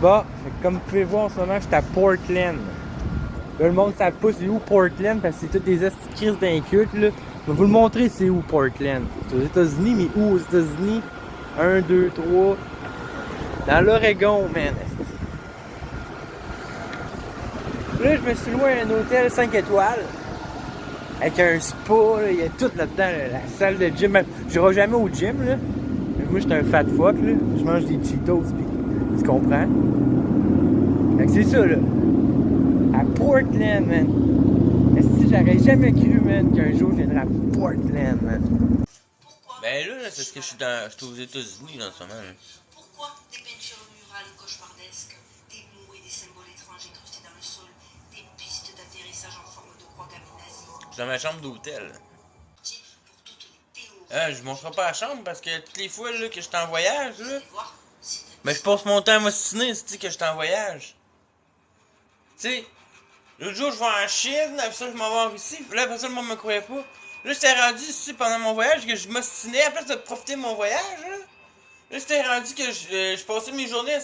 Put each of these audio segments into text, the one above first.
Bon, comme vous pouvez voir en ce moment, je suis à Portland. Là, le monde ne sait pas c'est où Portland parce que c'est toutes des petites crises d'inculte. Je vais vous le montrer c'est où Portland. C'est aux États-Unis, mais où aux États-Unis? 1, 2, 3. Dans l'Oregon, man. Là, je me suis loué à un hôtel 5 étoiles. Avec un spa, là, il y a tout là-dedans, là, la salle de gym. Je n'irai jamais au gym, là. Mais moi, j'étais un fat fuck, là. Je mange des Cheetos, pis tu comprends? Fait que c'est ça, là. À Portland, man. Est-ce que j'aurais jamais cru, man, qu'un jour, je viendrais à Portland, man. Ben là, c'est parce que je suis aux États-Unis en ce moment. Là. Pourquoi des peintures murales cauchemardesques, des mots et des symboles étranges incrustés dans le sol, des pistes d'atterrissage en forme de croix gammée nazie? Je suis dans ma chambre d'hôtel. Pour toutes les théories. Je montrerai pas la chambre parce que toutes les fois là, que je suis en voyage, là, ben je passe mon temps à m'ostiner, c'est que je suis en voyage. Tu sais, l'autre jour je vais en Chine, après ça je m'en vais en Russie, là après ça le monde me croyait pas. Là j'étais rendu ici pendant mon voyage que je m'ostinais à place de profiter de mon voyage. Là j'étais rendu que je passais mes journées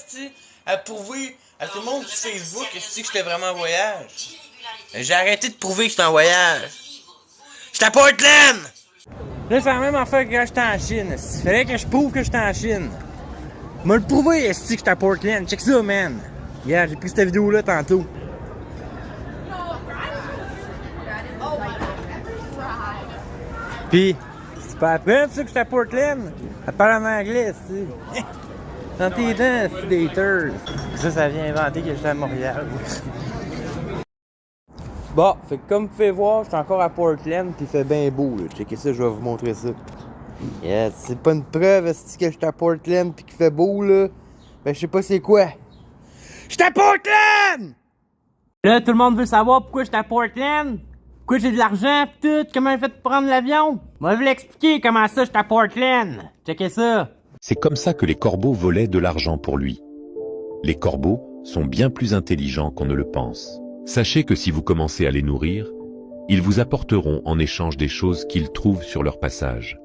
à prouver à tout le monde sur Facebook que j'étais vraiment en voyage. J'ai arrêté de prouver que j'étais en voyage. J'étais à Portland! Là, c'est la même affaire que quand j'étais en Chine. Il fallait que je prouve que j'étais en Chine. M'a le prouvé, est-ce que j'étais à Portland. Check ça, man. Yeah, j'ai pris cette vidéo-là tantôt. Pis, c'est pas après ça que j'étais à Portland. Elle parle en anglais, tu sais. Dans tes dents, c'est des haters. Ça vient inventer que j'étais à Montréal. Bon, fait que comme vous pouvez voir, je suis encore à Portland pis il fait bien beau, là. Checkez ça, je vais vous montrer ça. Yeah, c'est pas une preuve, est-ce que j'étais à Portland pis qu'il fait beau, là? Ben, je sais pas c'est quoi. J'étais à Portland! Là, tout le monde veut savoir pourquoi j'étais à Portland. Pourquoi j'ai de l'argent pis tout. Comment j'ai fait pour prendre l'avion? Moi, je vais l'expliquer comment ça j'étais à Portland. Checkez ça. C'est comme ça que les corbeaux volaient de l'argent pour lui. Les corbeaux sont bien plus intelligents qu'on ne le pense. Sachez que si vous commencez à les nourrir, ils vous apporteront en échange des choses qu'ils trouvent sur leur passage.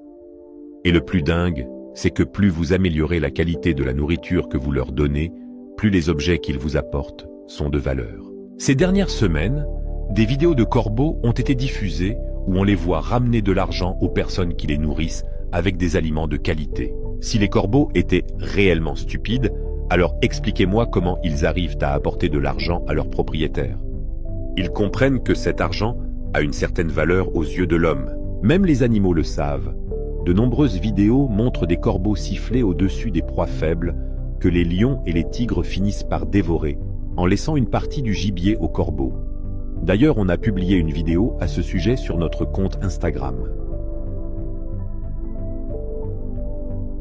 Et le plus dingue, c'est que plus vous améliorez la qualité de la nourriture que vous leur donnez, plus les objets qu'ils vous apportent sont de valeur. Ces dernières semaines, des vidéos de corbeaux ont été diffusées où on les voit ramener de l'argent aux personnes qui les nourrissent avec des aliments de qualité. Si les corbeaux étaient réellement stupides, alors expliquez-moi comment ils arrivent à apporter de l'argent à leurs propriétaires. Ils comprennent que cet argent a une certaine valeur aux yeux de l'homme. Même les animaux le savent. De nombreuses vidéos montrent des corbeaux siffler au-dessus des proies faibles que les lions et les tigres finissent par dévorer, en laissant une partie du gibier aux corbeaux. D'ailleurs, on a publié une vidéo à ce sujet sur notre compte Instagram.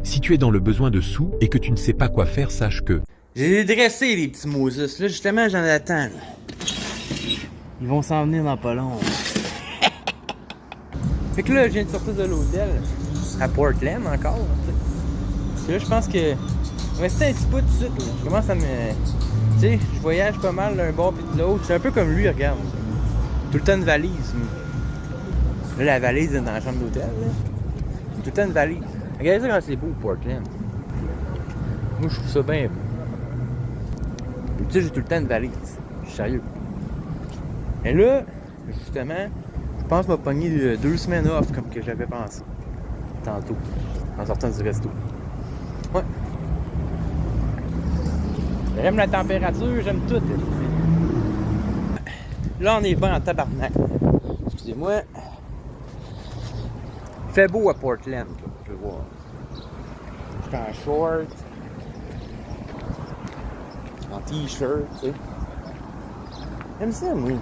Si tu es dans le besoin de sous et que tu ne sais pas quoi faire, sache que... J'ai dressé les petits Moses. Là, justement, j'en attends. Là. Ils vont s'en venir dans pas long. Fait que là, je viens de sortir de l'hôtel. À Portland encore. Parce que là, je pense que... Je vais rester un petit peu de suite. Là. Je commence à me... Tu sais, je voyage pas mal d'un bord puis de l'autre. C'est un peu comme lui, regarde. Tout le temps une valise. Là, la valise est dans la chambre d'hôtel. Tout le temps une valise. Regardez ça quand c'est beau, Portland. Moi, je trouve ça bien beau. Tu sais, j'ai tout le temps une valise. Je suis sérieux. Et là, justement, je pense que je vais pogner 2 semaines off comme que j'avais pensé. Tantôt. En sortant du resto. Ouais. J'aime la température, j'aime tout. Là, on est bon en tabarnak. Excusez-moi. Il fait beau à Portland, là, je vais voir. J'étais en short. En t-shirt, tu sais. J'aime ça, moi.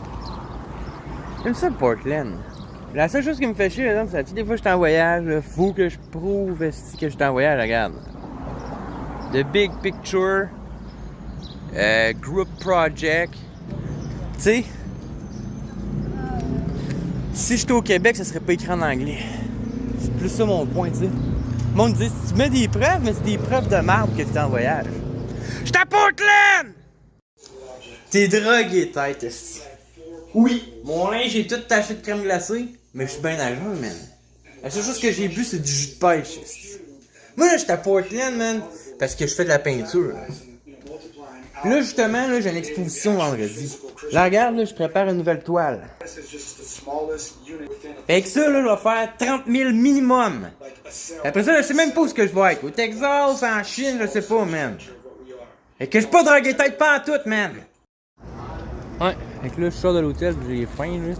J'aime ça, Portland. La seule chose qui me fait chier, là, c'est que des fois que je suis en voyage, là, faut que je prouve que je suis en voyage, regarde. The Big Picture. Group Project. Tu sais. Si j'étais au Québec, ça serait pas écrit en anglais. C'est plus ça mon point, tu sais. Le monde dit, si tu mets des preuves, mais c'est des preuves de marde que tu es en voyage. J'étais à Portland! T'es drogué, tête, esti. Oui, mon linge est tout taché de crème glacée, mais je suis bien à jeun, man. La seule chose que j'ai bu, c'est du jus de pêche, esti. Moi, là, j'étais à Portland, man, parce que je fais de la peinture. Là, justement, là, j'ai une exposition vendredi. Là, regarde, là, je prépare une nouvelle toile. Avec ça, là, je vais faire 30 000 minimum. Après ça, je sais même pas où ce que je vais être. Au Texas, en Chine, je sais pas, man. Fait que je suis pas drogué tête pas en tout, man. Ouais, fait que là, je sors de l'hôtel, j'ai faim, là.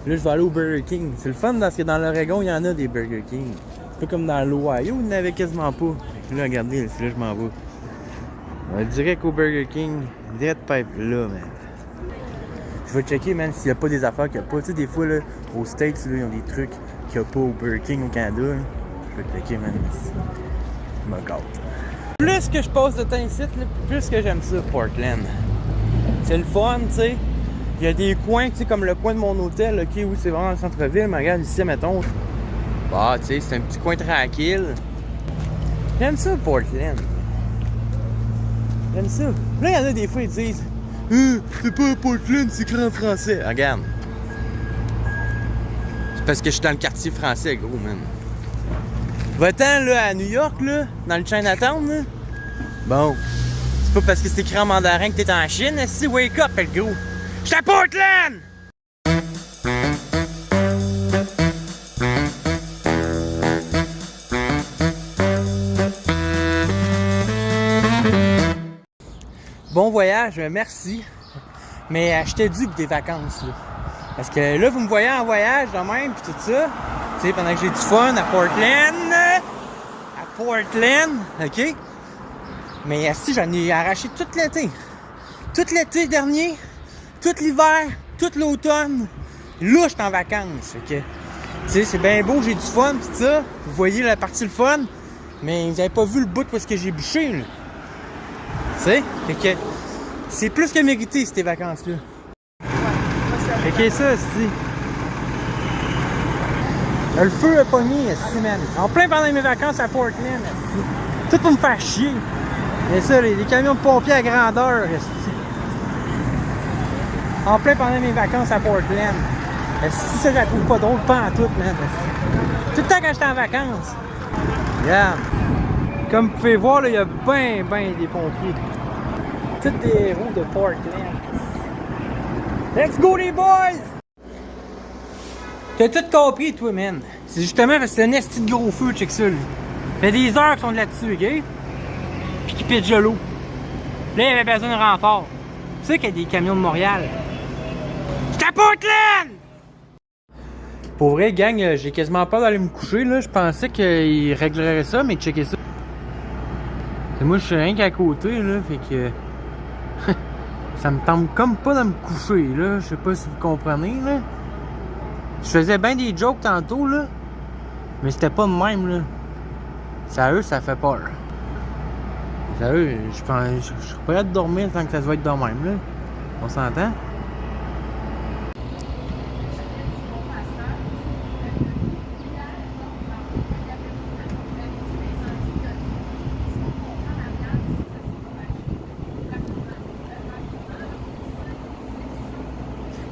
Là, je vais aller au Burger King. C'est le fun parce que dans l'Oregon, il y en a des Burger King. C'est pas comme dans l'Ohio, il n'y en avait quasiment pas. Fait que là, regardez, c'est là que je m'en vais. On va direct au Burger King, direct pipe là, man. Je vais checker, man, s'il n'y a pas des affaires qu'il n'y a pas. Tu sais, des fois, là, aux States, là, ils ont des trucs qu'il n'y a pas au Burger King au Canada. Là. Je vais checker, man. Je me gâte. Plus que je passe de temps ici, là, plus que j'aime ça, Portland. C'est le fun, tu sais. Il y a des coins, tu sais, comme le coin de mon hôtel, ok, où c'est vraiment le centre-ville. Mais regarde ici, mettons. Bah, tu sais, c'est un petit coin tranquille. J'aime ça, Portland. J'aime ça. Là, il y en a des fois, ils disent c'est pas Portland, c'est écrit en français. Regarde. C'est parce que je suis dans le quartier français, gros, man. Va-t'en, là, à New York, là, dans le Chinatown, là. Bon. C'est pas parce que c'est écrit en mandarin que t'es en Chine, si wake up, le gros. J'suis à Portland! Bon voyage, merci. Mais j'étais dû pour des vacances, là. Parce que là, vous me voyez en voyage de même, pis tout ça. Tu sais, pendant que j'ai du fun à Portland. À Portland, ok? Mais si j'en ai arraché tout l'été. Tout l'été dernier, tout l'hiver, tout l'automne. Là, j'étais en vacances. Fait que, tu sais, c'est bien beau, j'ai du fun, pis tout ça. Vous voyez la partie le fun. Mais vous avez pas vu le bout parce que j'ai bûché, là. Tu sais? Fait que c'est plus que mérité, ces vacances-là. Fait que ça, c'est... Le feu a pogné, c'est, man. En plein pendant mes vacances à Portland, c'est. Tout pour me faire chier. Et ça, les camions de pompiers à grandeur, c'est. En plein pendant mes vacances à Portland. Si ça, je la trouve pas drôle, pas en tout, man. Tout le temps quand j'étais en vacances. Regarde. Comme vous pouvez voir, il y a ben des pompiers. Tous des héros de Portland. Let's go les boys! T'as tout compris, toi, man. C'est justement parce que c'est un esti de gros feu, check ça, là. Ça fait des heures qu'ils sont là-dessus, ok? Puis qu'ils pitchent de l'eau. Là, il y avait besoin de renfort. C'est ça qu'il y a des camions de Montréal. J'étais à Portland! Pour vrai, gang, j'ai quasiment peur d'aller me coucher, là. Je pensais qu'ils régleraient ça, mais checkez ça. Moi, je suis rien qu'à côté, là, fait que... ça me tente comme pas de me coucher, là. Je sais pas si vous comprenez, là. Je faisais bien des jokes tantôt, là. Mais c'était pas de même, là. Sérieux, ça fait peur. Sérieux, je pense... Je serais pas prêt de dormir tant que ça se va être de même, là. On s'entend?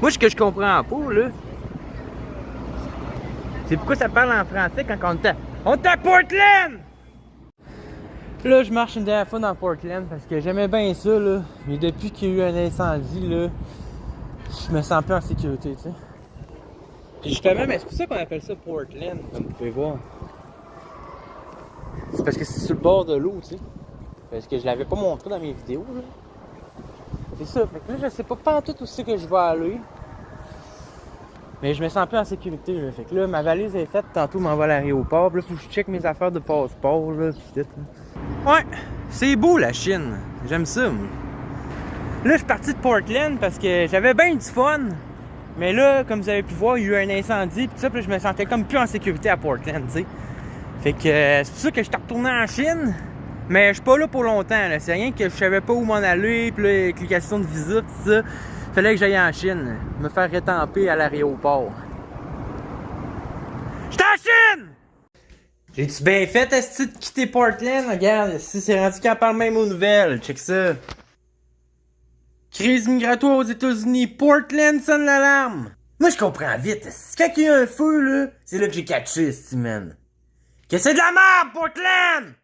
Moi, ce que je comprends pas, là, c'est pourquoi ça parle en français quand on est à Portland! Là, je marche une dernière fois dans Portland parce que j'aimais bien ça, là. Mais depuis qu'il y a eu un incendie, là, je me sens plus en sécurité, tu sais. Puis justement, mais c'est pour ça qu'on appelle ça Portland, comme vous pouvez voir. C'est parce que c'est sur le bord de l'eau, tu sais. Parce que je l'avais pas montré dans mes vidéos, là. C'est ça, fait que là, je sais pas tout où c'est que je vais aller. Mais je me sens plus en sécurité, là. Fait que là, ma valise est faite, tantôt, je m'en vais à l'aéroport. Là, faut que je check mes affaires de passeport, là, pis tout, là. Ouais, c'est beau, la Chine. J'aime ça, moi. Là, je suis parti de Portland parce que j'avais bien du fun. Mais là, comme vous avez pu voir, il y a eu un incendie, pis ça, pis là, je me sentais comme plus en sécurité à Portland, tu sais. Fait que c'est pour ça que je suis retourné en Chine. Mais je suis pas là pour longtemps, là. C'est rien que je savais pas où m'en aller, pis là, avec les questions de visa, pis ça. Fallait que j'aille en Chine, me faire rétamper à l'aéroport. J'étais en Chine! J'ai-tu bien fait, esti, de quitter Portland? Regarde, si c'est rendu qu'elle parle même aux nouvelles, check ça. Crise migratoire aux États-Unis, Portland sonne l'alarme! Moi, je comprends vite, quand il y a un feu, là, c'est là que j'ai catché, esti, man. Que c'est de la merde, Portland!